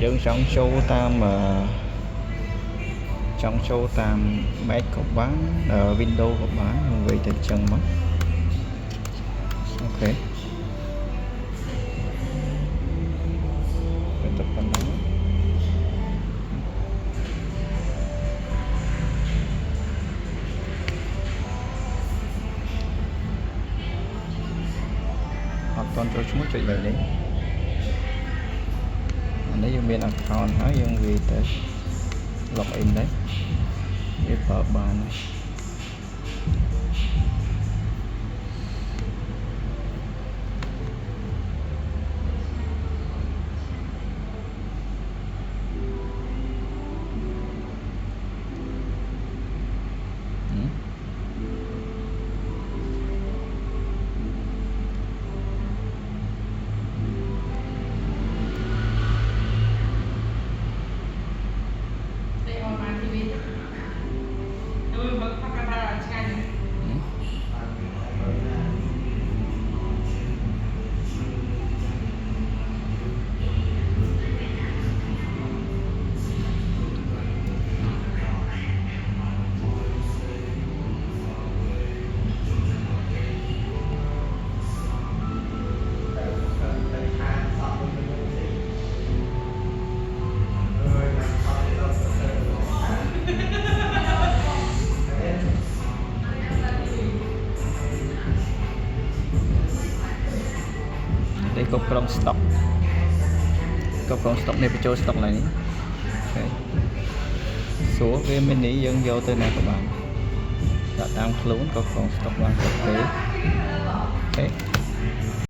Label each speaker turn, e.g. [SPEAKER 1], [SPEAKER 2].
[SPEAKER 1] យើងចង់ចូលតាមMac ក៏បាន Windows ក៏បាននិយាយទៅចឹងមកអូខេទៅប៉ុណ្ណឹងអត់ទាន់ចូលឈ្មោះចុចលើនេះអានេះយើងមាន account ហើយយើងវាទៅ login ដែរវាប្រើបានហើយគ្រប់គ្រង stock គ្រប់គ្រង stock នេះបញ្ចូល stock ឡើងនេះអូខេសួរវាមីនីយើងយកទៅណាក៏បានដាក់តាមខ្លួនគ្រប់គ្រង stock បានគ្រប់ទេអូខេ